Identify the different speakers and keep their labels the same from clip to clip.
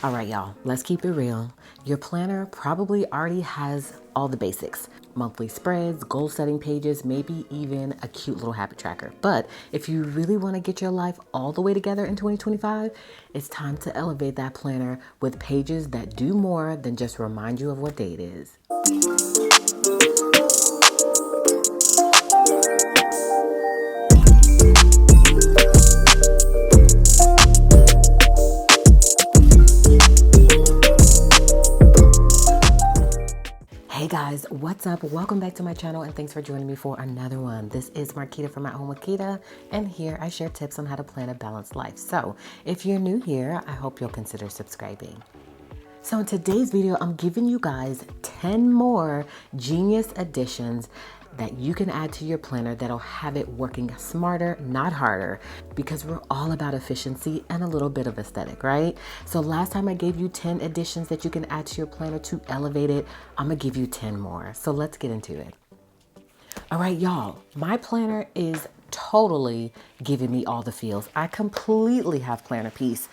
Speaker 1: All right, y'all, let's keep it real. Your planner probably already has all the basics: monthly spreads, goal setting pages, maybe even a cute little habit tracker. But if you really want to get your life all the way together in 2025, it's time to elevate that planner with pages that do more than just remind you of what day it is. Hey guys, what's up? Welcome back to my channel and thanks for joining me for another one. This is Marquita from At Home with Kita, and here I share tips on how to plan a balanced life. So if you're new here, I hope you'll consider subscribing. So in today's video, I'm giving you guys 10 more genius additions that you can add to your planner that'll have it working smarter, not harder, because we're all about efficiency and a little bit of aesthetic, right? So last time I gave you 10 additions that you can add to your planner to elevate it. I'm gonna give you 10 more. So let's get into it. All right, y'all, my planner is totally giving me all the feels. I completely have planner peace.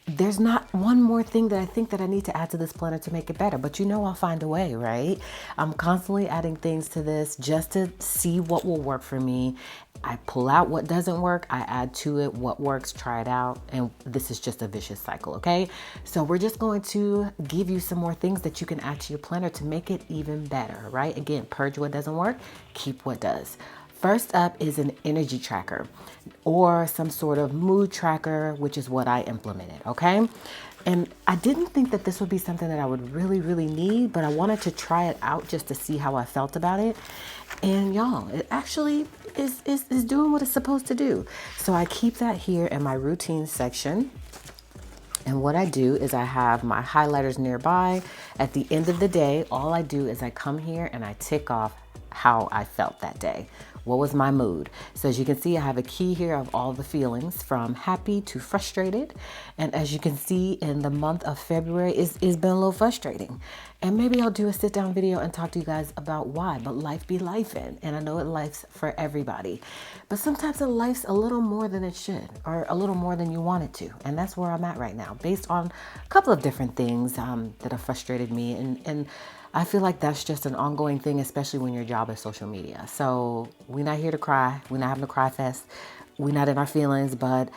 Speaker 1: There's not one more thing that I think that I need to add to this planner to make it better, but you know I'll find a way, right? I'm constantly adding things to this just to see what will work for me. I pull out what doesn't work, I add to it what works, try it out, and this is just a vicious cycle, okay? So we're just going to give you some more things that you can add to your planner to make it even better, right? Again, purge what doesn't work, keep what does. First up is an energy tracker or some sort of mood tracker, which is what I implemented, okay? And I didn't think that this would be something that I would really need, but I wanted to try it out just to see how I felt about it. And y'all, it actually is doing what it's supposed to do. So I keep that here in my routine section. And what I do is I have my highlighters nearby. At the end of the day, all I do is I come here and I tick off how I felt that day. What was my mood? So as you can see, I have a key here of all the feelings from happy to frustrated. And as you can see, in the month of February, it's been a little frustrating. And maybe I'll do a sit down video and talk to you guys about why, but life be lifing. And I know it life's for everybody, but sometimes it life's a little more than it should, or a little more than you want it to. And that's where I'm at right now, based on a couple of different things that have frustrated me. And I feel like that's just an ongoing thing, especially when your job is social media. So we're not here to cry. We're not having a cry fest. We're not in our feelings, but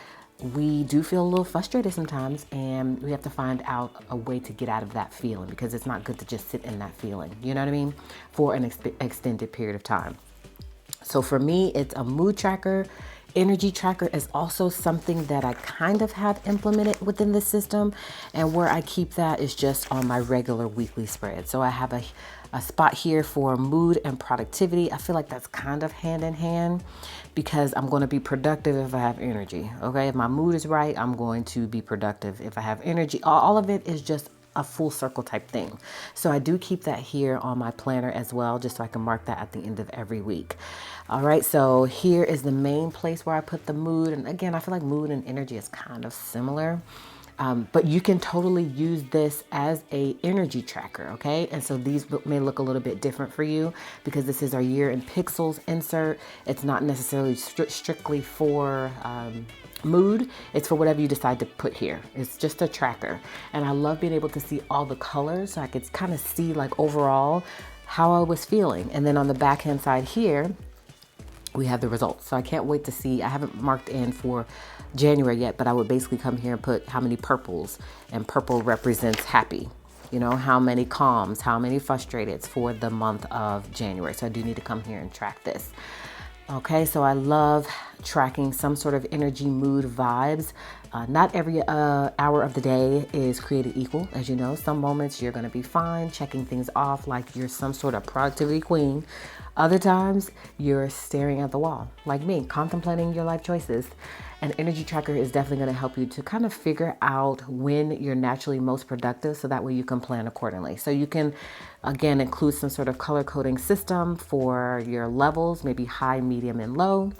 Speaker 1: we do feel a little frustrated sometimes, and we have to find out a way to get out of that feeling, because it's not good to just sit in that feeling, you know what I mean, for an extended period of time. So for me, it's a mood tracker. Energy tracker is also something that I kind of have implemented within the system, and where I keep that is just on my regular weekly spread. So I have a spot here for mood and productivity. I feel like that's kind of hand in hand, because I'm going to be productive if I have energy. Okay, if my mood is right, I'm going to be productive if I have energy. All of it is just a full circle type thing. So I do keep that here on my planner as well, just so I can mark that at the end of every week. All right, so here is the main place where I put the mood. And again, I feel like mood and energy is kind of similar. But you can totally use this as a energy tracker, okay? And so these may look a little bit different for you, because this is our year in pixels insert. It's not necessarily strictly for mood. It's for whatever you decide to put here. It's just a tracker. And I love being able to see all the colors, so I could kind of see like overall how I was feeling. And then on the back hand side here, we have the results. So I can't wait to see. I haven't marked in for January yet, but I would basically come here and put how many purples, and purple represents happy. You know, how many calms, how many frustrateds for the month of January. So I do need to come here and track this. Okay, so I love tracking some sort of energy, mood, vibes. Not every hour of the day is created equal. As you know, some moments you're going to be fine, checking things off like you're some sort of productivity queen. Other times you're staring at the wall, like me, contemplating your life choices. An energy tracker is definitely going to help you to kind of figure out when you're naturally most productive, so that way you can plan accordingly. So you can, again, include some sort of color coding system for your levels, maybe high, medium, and low.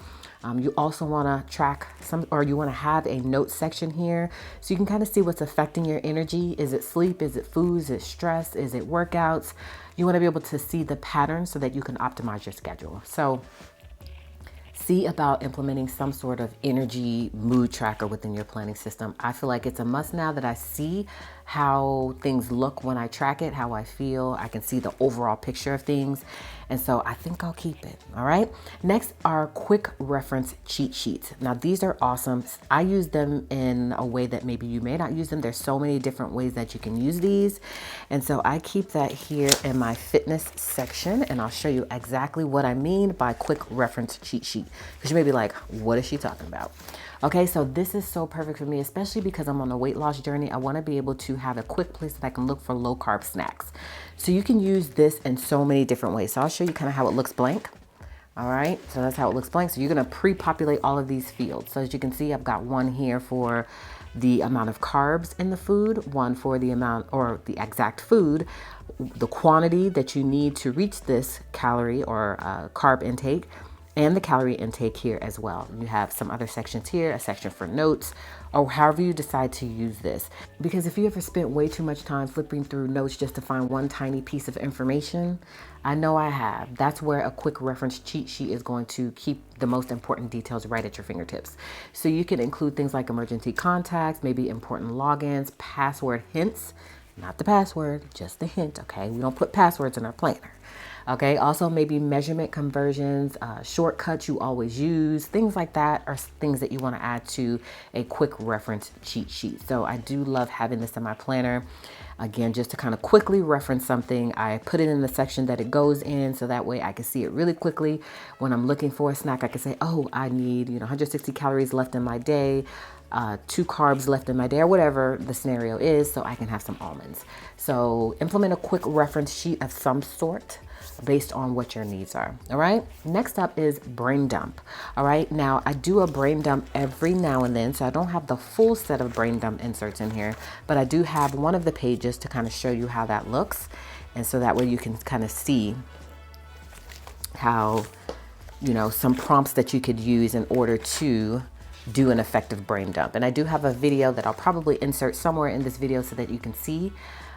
Speaker 1: You also want to track you want to have a note section here, so you can kind of see what's affecting your energy. Is it sleep? Is it food? Is it stress? Is it workouts? You want to be able to see the pattern so that you can optimize your schedule. So see about implementing some sort of energy mood tracker within your planning system. I feel like it's a must now that I see how things look when I track it, how I feel. I can see the overall picture of things. And so I think I'll keep it. All right. Next are quick reference cheat sheets. Now, these are awesome. I use them in a way that maybe you may not use them. There's so many different ways that you can use these. And so I keep that here in my fitness section, and I'll show you exactly what I mean by quick reference cheat sheet. Because you may be like, what is she talking about? Okay, so this is so perfect for me, especially because I'm on a weight loss journey. I want to be able to have a quick place that I can look for low carb snacks. So you can use this in so many different ways. So I'll show you kind of how it looks blank. All right, so that's how it looks blank. So you're going to pre-populate all of these fields. So as you can see, I've got one here for the amount of carbs in the food, one for the amount or the exact food, the quantity that you need to reach this calorie or carb intake, and the calorie intake here as well. You have some other sections here, a section for notes, or however you decide to use this. Because if you ever spent way too much time flipping through notes just to find one tiny piece of information, I know I have. That's where a quick reference cheat sheet is going to keep the most important details right at your fingertips. So you can include things like emergency contacts, maybe important logins, password hints, not the password, just the hint, okay? We don't put passwords in our planner. Okay, also maybe measurement conversions, shortcuts you always use, things like that are things that you want to add to a quick reference cheat sheet. So I do love having this in my planner. Again, just to kind of quickly reference something, I put it in the section that it goes in so that way I can see it really quickly. When I'm looking for a snack, I can say, oh, I need 160 calories left in my day, 2 carbs left in my day, or whatever the scenario is, so I can have some almonds. So implement a quick reference sheet of some sort based on what your needs are. All right. Next up is brain dump. All right. Now I do a brain dump every now and then, so I don't have the full set of brain dump inserts in here, but I do have one of the pages to kind of show you how that looks. And so that way you can kind of see how, some prompts that you could use in order to do an effective brain dump. And I do have a video that I'll probably insert somewhere in this video so that you can see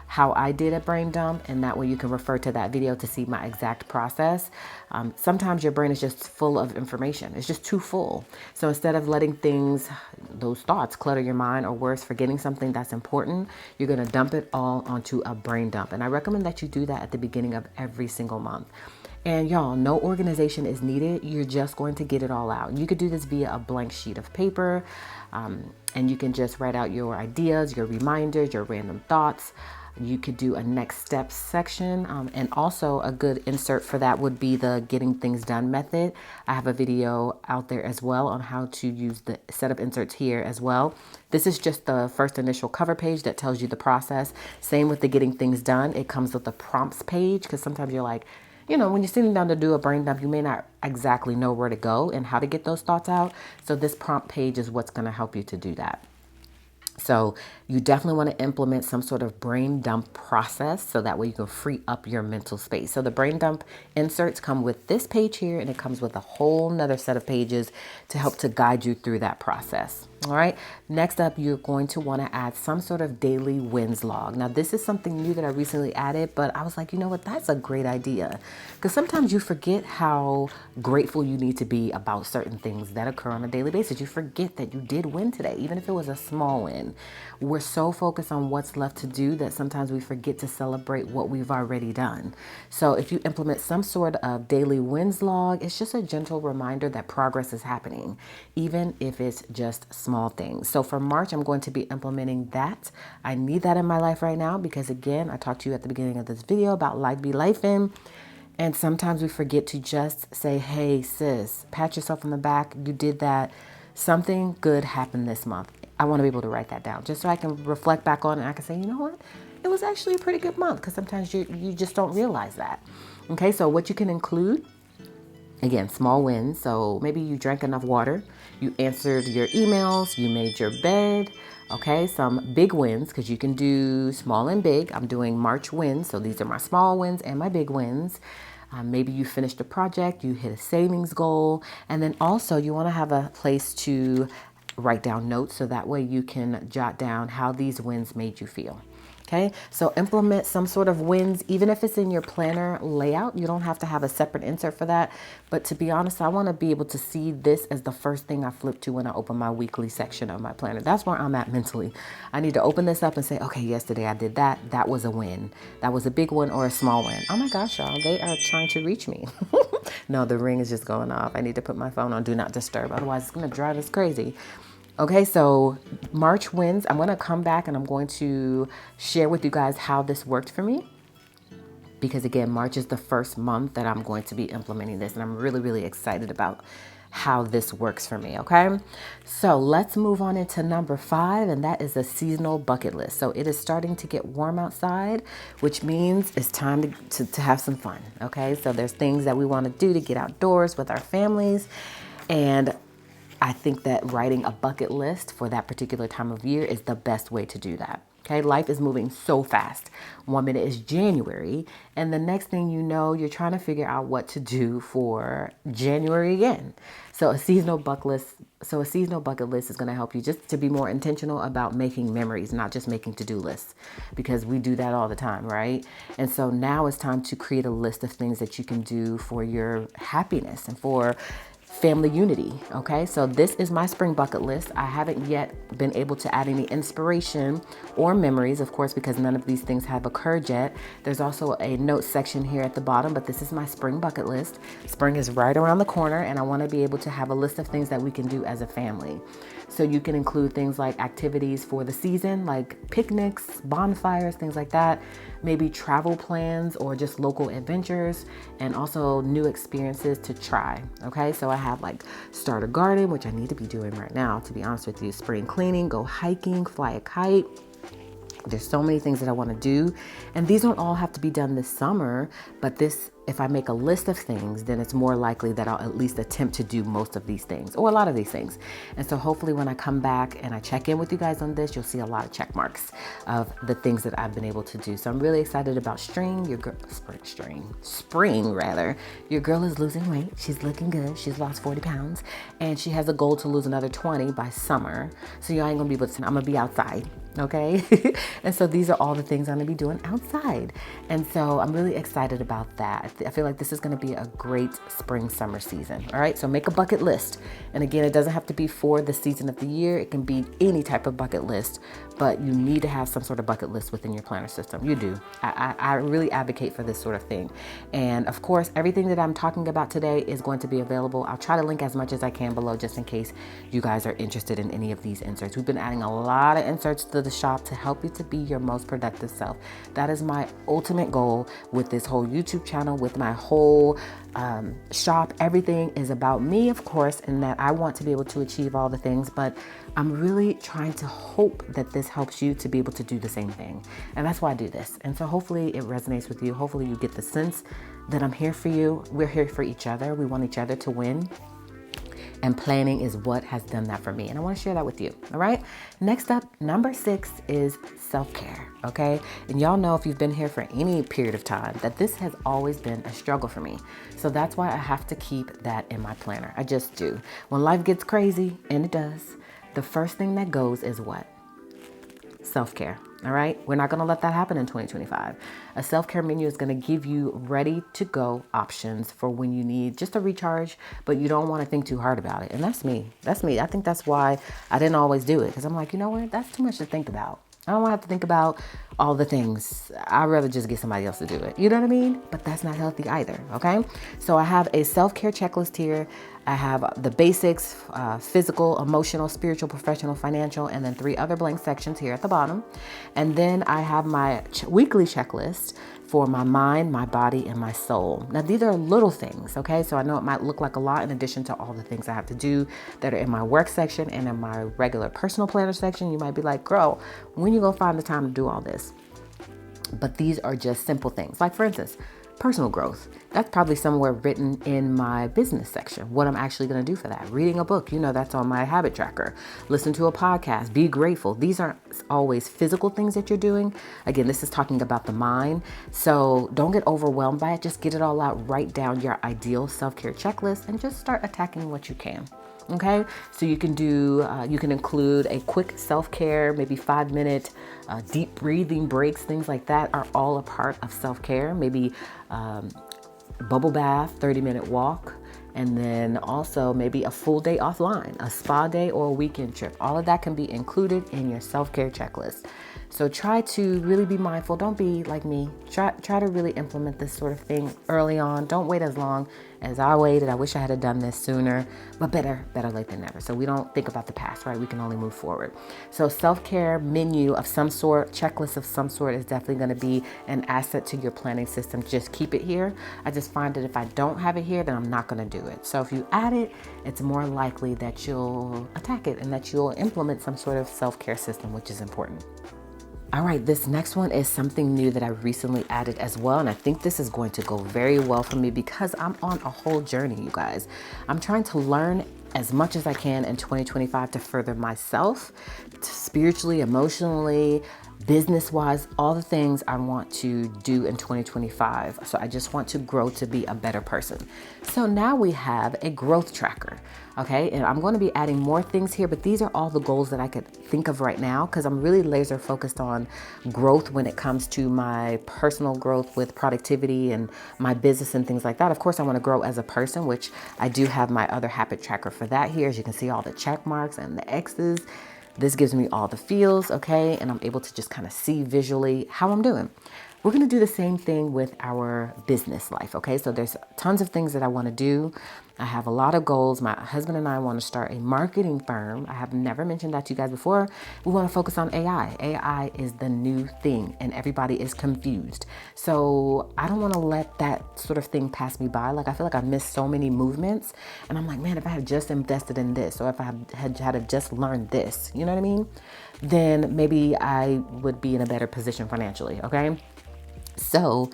Speaker 1: how I did a brain dump, and that way you can refer to that video to see my exact process. Sometimes your brain is just full of information. It's just too full. So instead of letting those thoughts clutter your mind, or worse, forgetting something that's important, you're going to dump it all onto a brain dump. And I recommend that you do that at the beginning of every single month. And y'all, no organization is needed. You're just going to get it all out. You could do this via a blank sheet of paper, and you can just write out your ideas, your reminders, your random thoughts. You could do a next steps section, and also a good insert for that would be the getting things done method. I have a video out there as well on how to use the set of inserts here as well. This is just the first initial cover page that tells you the process. Same with the getting things done. It comes with the prompts page, because sometimes you're like, when you're sitting down to do a brain dump, you may not exactly know where to go and how to get those thoughts out. So this prompt page is what's going to help you to do that. So you definitely want to implement some sort of brain dump process so that way you can free up your mental space. So the brain dump inserts come with this page here, and it comes with a whole nother set of pages to help to guide you through that process. All right. Next up, you're going to want to add some sort of daily wins log. Now, this is something new that I recently added, but I was like, you know what? That's a great idea, because sometimes you forget how grateful you need to be about certain things that occur on a daily basis. You forget that you did win today, even if it was a small win. We're so focused on what's left to do that sometimes we forget to celebrate what we've already done. So if you implement some sort of daily wins log, it's just a gentle reminder that progress is happening, even if it's just small things. So for March, I'm going to be implementing that. I need that in my life right now because, again, I talked to you at the beginning of this video about life be lifing. And sometimes we forget to just say, hey, sis, pat yourself on the back. You did that. Something good happened this month. I want to be able to write that down just so I can reflect back on it and I can say, you know what? It was actually a pretty good month, because sometimes you just don't realize that. Okay, so what you can include, again, small wins. So maybe you drank enough water, you answered your emails, you made your bed. Okay, some big wins, because you can do small and big. I'm doing March wins. So these are my small wins and my big wins. Maybe you finished a project, you hit a savings goal. And then also you want to have a place to write down notes so that way you can jot down how these wins made you feel. Okay, so implement some sort of wins, even if it's in your planner layout. You don't have to have a separate insert for that. But to be honest, I want to be able to see this as the first thing I flip to when I open my weekly section of my planner. That's where I'm at mentally. I need to open this up and say, okay, yesterday I did that. That was a win. That was a big one or a small win. Oh my gosh, y'all, they are trying to reach me. No, the ring is just going off. I need to put my phone on Do Not Disturb. Otherwise, it's going to drive us crazy. Okay, so March wins. I'm going to come back and I'm going to share with you guys how this worked for me. Because again, March is the first month that I'm going to be implementing this. And I'm really, really excited about how this works for me. Okay, so let's move on into number 5. And that is a seasonal bucket list. So it is starting to get warm outside, which means it's time to have some fun. Okay, so there's things that we want to do to get outdoors with our families. And I think that writing a bucket list for that particular time of year is the best way to do that. Okay, life is moving so fast. 1 minute is January, and the next thing you know, you're trying to figure out what to do for January again. So a seasonal bucket list. Is going to help you just to be more intentional about making memories, not just making to-do lists, because we do that all the time, right? And so now it's time to create a list of things that you can do for your happiness and for family unity. Okay, so this is my spring bucket list. I haven't yet been able to add any inspiration or memories, of course, because none of these things have occurred yet. There's also a note section here at the bottom, but this is my spring bucket list. Spring is right around the corner, and I want to be able to have a list of things that we can do as a family. So you can include things like activities for the season, like picnics, bonfires, things like that, maybe travel plans or just local adventures, and also new experiences to try. Okay, so I have like start a garden, which I need to be doing right now, to be honest with you, spring cleaning, go hiking, fly a kite. There's so many things that I want to do, and these don't all have to be done this summer, but if I make a list of things, then it's more likely that I'll at least attempt to do most of these things or a lot of these things. And so hopefully when I come back and I check in with you guys on this, you'll see a lot of check marks of the things that I've been able to do. So I'm really excited about spring. Your girl is losing weight. She's looking good. She's lost 40 pounds and she has a goal to lose another 20 by summer. So y'all ain't gonna be able to, I'm gonna be outside. Okay. And so these are all the things I'm gonna be doing outside. And so I'm really excited about that. I feel like this is gonna be a great spring, summer season. All right. So make a bucket list. And again, it doesn't have to be for the season of the year. It can be any type of bucket list, but you need to have some sort of bucket list within your planner system. You do. I really advocate for this sort of thing. And of course, everything that I'm talking about today is going to be available. I'll try to link as much as I can below just in case you guys are interested in any of these inserts. We've been adding a lot of inserts to the shop to help you to be your most productive self. That is my ultimate goal with this whole YouTube channel, with my whole shop. Everything is about me, of course, and that I want to be able to achieve all the things, but I'm really trying to hope that this helps you to be able to do the same thing. And that's why I do this. And so hopefully it resonates with you. Hopefully you get the sense that I'm here for you. We're here for each other. We want each other to win. And planning is what has done that for me. And I want to share that with you. All right. Next up, number 6 is self-care. Okay. And y'all know, if you've been here for any period of time, that this has always been a struggle for me. So that's why I have to keep that in my planner. I just do. When life gets crazy, and it does, the first thing that goes is what? Self-care. All right. We're not going to let that happen in 2025. A self-care menu is going to give you ready to go options for when you need just a recharge, but you don't want to think too hard about it. And that's me. That's me. I think that's why I didn't always do it, because I'm like, you know what? That's too much to think about. I don't want to have to think about all the things. I'd rather just get somebody else to do it. You know what I mean? But that's not healthy either. Okay. So I have a self-care checklist here. I have the basics, physical, emotional, spiritual, professional, financial, and then 3 other blank sections here at the bottom. And then I have my weekly checklist for my mind, my body, and my soul. Now, these are little things, okay? So I know it might look like a lot in addition to all the things I have to do that are in my work section and in my regular personal planner section. You might be like, girl, when you gonna find the time to do all this? But these are just simple things. Like, for instance, personal growth. That's probably somewhere written in my business section. What I'm actually going to do for that. Reading a book, that's on my habit tracker. Listen to a podcast. Be grateful. These aren't always physical things that you're doing. Again, this is talking about the mind. So don't get overwhelmed by it. Just get it all out. Write down your ideal self-care checklist and just start attacking what you can. Okay, so you can do, you can include a quick self-care, maybe 5 minute deep breathing breaks, things like that are all a part of self-care. Maybe bubble bath, 30-minute walk, and then also maybe a full day offline, a spa day or a weekend trip. All of that can be included in your self-care checklist. So try to really be mindful. Don't be like me. Try to really implement this sort of thing early on. Don't wait as long as I waited. I wish I had done this sooner, but better late than never. So we don't think about the past, right? We can only move forward. So self-care menu of some sort, checklist of some sort is definitely going to be an asset to your planning system. Just keep it here. I just find that if I don't have it here, then I'm not going to do it. So if you add it, it's more likely that you'll attack it and that you'll implement some sort of self-care system, which is important. All right, this next one is something new that I recently added as well. And I think this is going to go very well for me because I'm on a whole journey, you guys. I'm trying to learn as much as I can in 2025 to further myself, spiritually, emotionally, business-wise, all the things I want to do in 2025. So I just want to grow to be a better person. So now we have a growth tracker. Okay, and I'm going to be adding more things here, but these are all the goals that I could think of right now because I'm really laser focused on growth when it comes to my personal growth with productivity and my business and things like that. Of course, I want to grow as a person, which I do have my other habit tracker for that here. As you can see, all the check marks and the X's. This gives me all the feels, okay? And I'm able to just kind of see visually how I'm doing. We're going to do the same thing with our business life, okay? So there's tons of things that I want to do. I have a lot of goals. My husband and I want to start a marketing firm. I have never mentioned that to you guys before. We want to focus on AI. AI is the new thing and everybody is confused. So I don't want to let that sort of thing pass me by. Like I feel like I missed so many movements and I'm like, man, if I had just invested in this or if I had just learned this, you know what I mean? Then maybe I would be in a better position financially, okay? So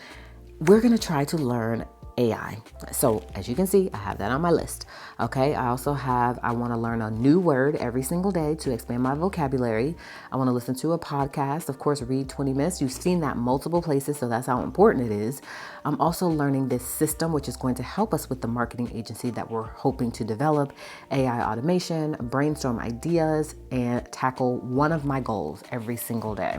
Speaker 1: we're going to try to learn AI. So as you can see, I have that on my list. Okay. I also I want to learn a new word every single day to expand my vocabulary. I want to listen to a podcast, of course, read 20 minutes. You've seen that multiple places. So that's how important it is. I'm also learning this system, which is going to help us with the marketing agency that we're hoping to develop, AI automation, brainstorm ideas, and tackle one of my goals every single day.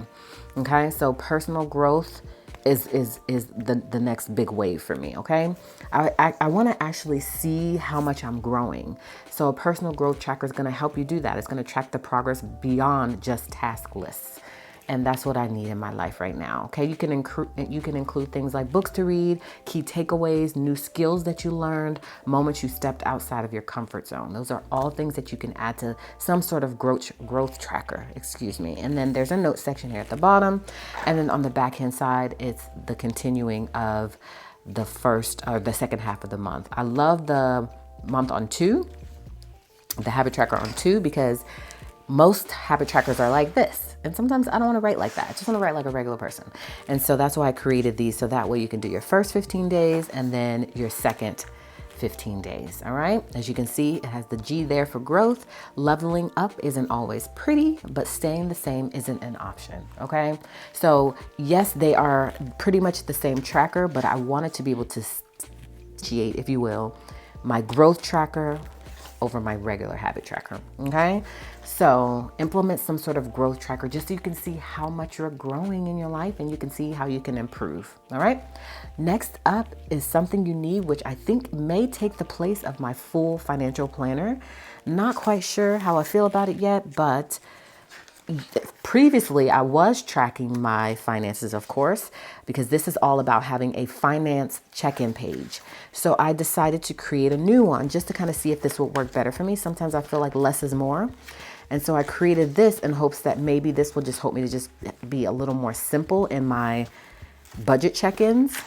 Speaker 1: Okay. So personal growth is the next big wave for me. Okay. I want to actually see how much I'm growing. So a personal growth tracker is going to help you do that. It's going to track the progress beyond just task lists. And that's what I need in my life right now. Okay. You can include things like books to read, key takeaways, new skills that you learned, moments you stepped outside of your comfort zone. Those are all things that you can add to some sort of growth tracker, And then there's a note section here at the bottom. And then on the back hand side, it's the continuing of the first or the second half of the month. I love the month on 2, the habit tracker on 2, because most habit trackers are like this. And sometimes I don't want to write like that. I just want to write like a regular person. And so that's why I created these. So that way you can do your first 15 days and then your second 15 days. All right. As you can see, it has the G there for growth. Leveling up isn't always pretty, but staying the same isn't an option. Okay. So yes, they are pretty much the same tracker, but I wanted to be able to differentiate, if you will, my growth tracker over my regular habit tracker. Okay. So implement some sort of growth tracker just so you can see how much you're growing in your life and you can see how you can improve. All right. Next up is something you need, which I think may take the place of my full financial planner. Not quite sure how I feel about it yet, but previously I was tracking my finances, of course, because this is all about having a finance check-in page. So I decided to create a new one just to kind of see if this would work better for me. Sometimes I feel like less is more. And so I created this in hopes that maybe this will just help me to just be a little more simple in my budget check-ins.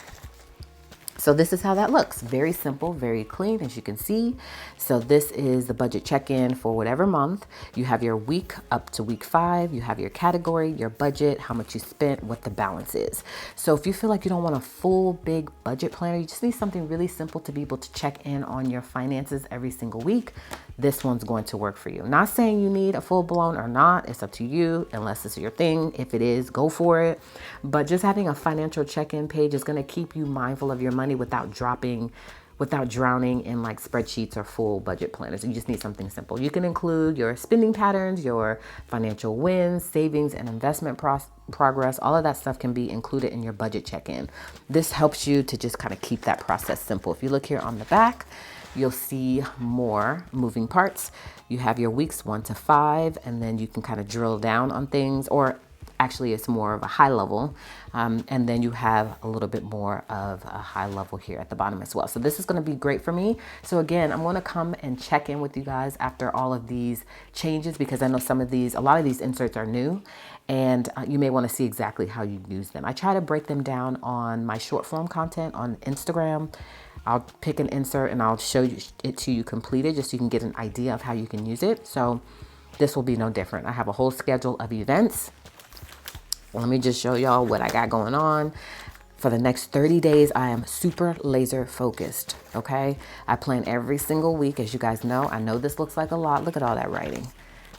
Speaker 1: So this is how that looks. Very simple, very clean, as you can see. So this is the budget check-in for whatever month. You have your week up to week 5. You have your category, your budget, how much you spent, what the balance is. So if you feel like you don't want a full big budget planner, you just need something really simple to be able to check in on your finances every single week. This one's going to work for you. Not saying you need a full blown or not. It's up to you, unless it's your thing. If it is, go for it. But just having a financial check-in page is going to keep you mindful of your money without dropping without drowning in like spreadsheets or full budget planners. You just need something simple. You can include your spending patterns, your financial wins, savings and investment progress. All of that stuff can be included in your budget check-in. This helps you to just kind of keep that process simple. If you look here on the back, you'll see more moving parts. You have your weeks 1 to 5, and then you can kind of drill down on things, or actually it's more of a high level. And then you have a little bit more of a high level here at the bottom as well. So this is going to be great for me. So again, I'm going to come and check in with you guys after all of these changes, because I know a lot of these inserts are new, and you may want to see exactly how you use them. I try to break them down on my short form content on Instagram. I'll pick an insert and I'll show it to you completed, just so you can get an idea of how you can use it. So this will be no different. I have a whole schedule of events. Let me just show y'all what I got going on. For the next 30 days, I am super laser focused, okay? I plan every single week, as you guys know. I know this looks like a lot. Look at all that writing.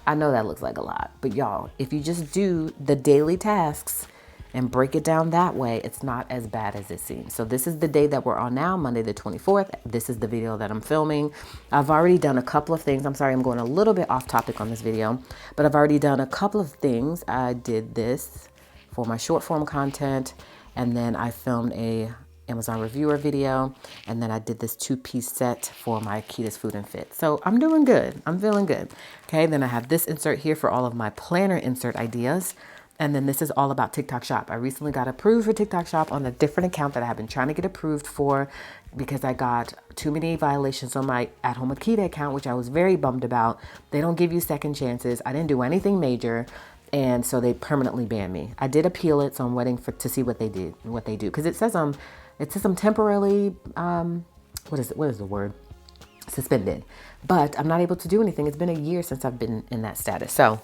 Speaker 1: I know that looks like a lot. But y'all, if you just do the daily tasks and break it down that way, it's not as bad as it seems. So this is the day that we're on now, Monday the 24th. This is the video that I'm filming. I've already done a couple of things. I'm sorry, I'm going a little bit off topic on this video, but I've already done a couple of things. I did this for my short form content, and then I filmed a Amazon reviewer video, and then I did this 2-piece set for my Akita's Food and Fit. So I'm doing good. I'm feeling good. Okay, then I have this insert here for all of my planner insert ideas. And then this is all about TikTok Shop. I recently got approved for TikTok Shop on a different account that I have been trying to get approved for, because I got too many violations on my At Home with Kita account, which I was very bummed about. They don't give you second chances. I didn't do anything major, and so they permanently banned me. I did appeal it, so I'm waiting to see what they do. Because it says I'm temporarily what is the word? Suspended. But I'm not able to do anything. It's been a year since I've been in that status. So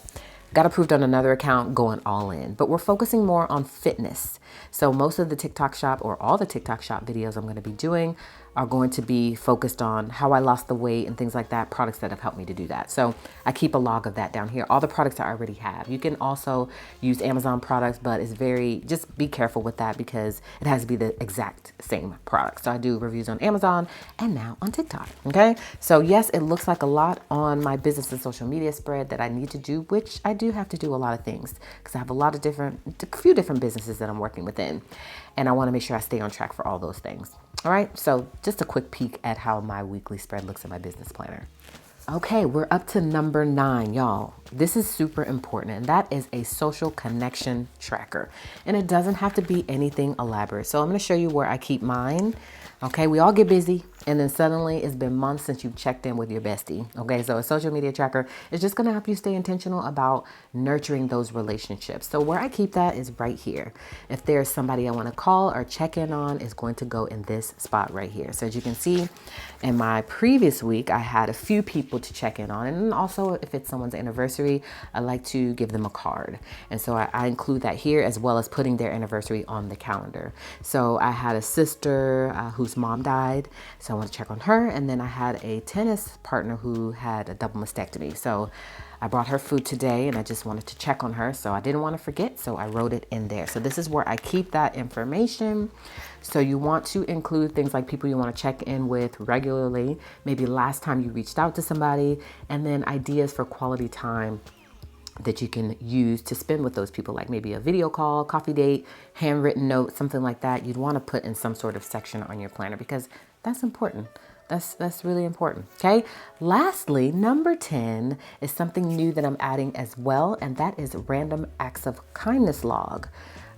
Speaker 1: got approved on another account, going all in. But we're focusing more on fitness. So most of the TikTok Shop, or all the TikTok Shop videos I'm going to be doing, are going to be focused on how I lost the weight and things like that, products that have helped me to do that. So I keep a log of that down here. All the products I already have. You can also use Amazon products, but just be careful with that, because it has to be the exact same product. So I do reviews on Amazon and now on TikTok. Okay. So yes, it looks like a lot on my business and social media spread that I need to do, which I do have to do a lot of things, because I have a few different businesses that I'm working within, and I want to make sure I stay on track for all those things. All right, so just a quick peek at how my weekly spread looks in my business planner. Okay, we're up to number 9, y'all. This is super important, and that is a social connection tracker. And it doesn't have to be anything elaborate. So I'm going to show you where I keep mine. Okay, we all get busy, and then suddenly it's been months since you've checked in with your bestie. Okay, so a social media tracker is just going to help you stay intentional about nurturing those relationships. So where I keep that is right here. If there's somebody I want to call or check in on, it's going to go in this spot right here. So as you can see, in my previous week, I had a few people to check in on. And also, if it's someone's anniversary, I like to give them a card. And so I include that here, as well as putting their anniversary on the calendar. So I had a sister whose mom died, so I want to check on her. And then I had a tennis partner who had a double mastectomy. So I brought her food today, and I just wanted to check on her. So I didn't want to forget, so I wrote it in there. So this is where I keep that information. So you want to include things like people you want to check in with regularly, maybe last time you reached out to somebody, and then ideas for quality time that you can use to spend with those people, like maybe a video call, coffee date, handwritten note, something like that. You'd want to put in some sort of section on your planner, because that's important. That's really important. Okay. Lastly, number 10 is something new that I'm adding as well, and that is random acts of kindness log.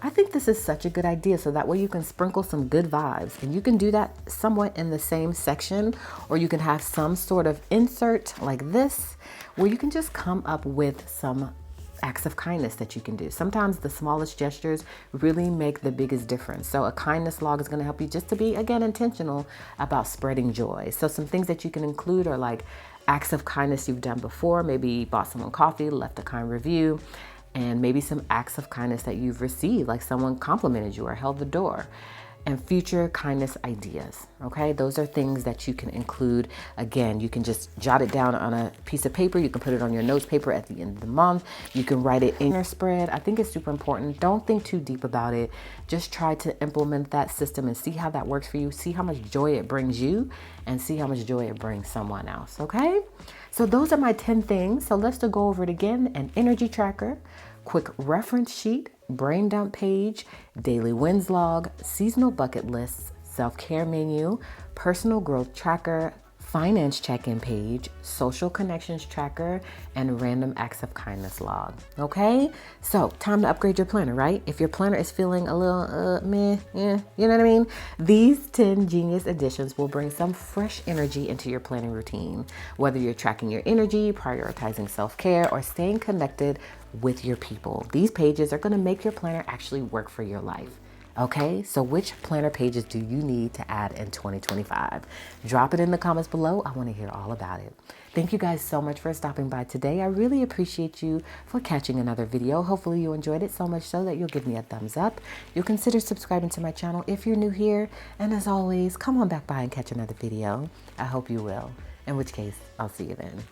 Speaker 1: I think this is such a good idea, so that way you can sprinkle some good vibes, and you can do that somewhat in the same section, or you can have some sort of insert like this where you can just come up with some acts of kindness that you can do. Sometimes the smallest gestures really make the biggest difference. So a kindness log is going to help you just to be, again, intentional about spreading joy. So some things that you can include are like acts of kindness you've done before. Maybe bought someone coffee, left a kind review, and maybe some acts of kindness that you've received, like someone complimented you or held the door. and future kindness ideas. Okay, those are things that you can include. Again, you can just jot it down on a piece of paper. You can put it on your notes paper at the end of the month. You can write it in your spread. I think it's super important. Don't think too deep about it. Just try to implement that system and see how that works for you. See how much joy it brings you and see how much joy it brings someone else. Okay, so those are my 10 things. So let's go over it again. An energy tracker, quick reference sheet, brain dump page, daily wins log, seasonal bucket lists, self-care menu, personal growth tracker, finance check-in page, social connections tracker, and random acts of kindness log. Okay, so time to upgrade your planner, right? If your planner is feeling a little meh, yeah, you know what I mean? These 10 genius additions will bring some fresh energy into your planning routine. Whether you're tracking your energy, prioritizing self-care, or staying connected with your people, these pages are going to make your planner actually work for your life. Okay, so which planner pages do you need to add in 2025? Drop it in the comments below. I want to hear all about it. Thank you guys so much for stopping by today. I really appreciate you for catching another video. Hopefully you enjoyed it so much so that you'll give me a thumbs up. You'll consider subscribing to my channel if you're new here. And as always, come on back by and catch another video. I hope you will. In which case, I'll see you then.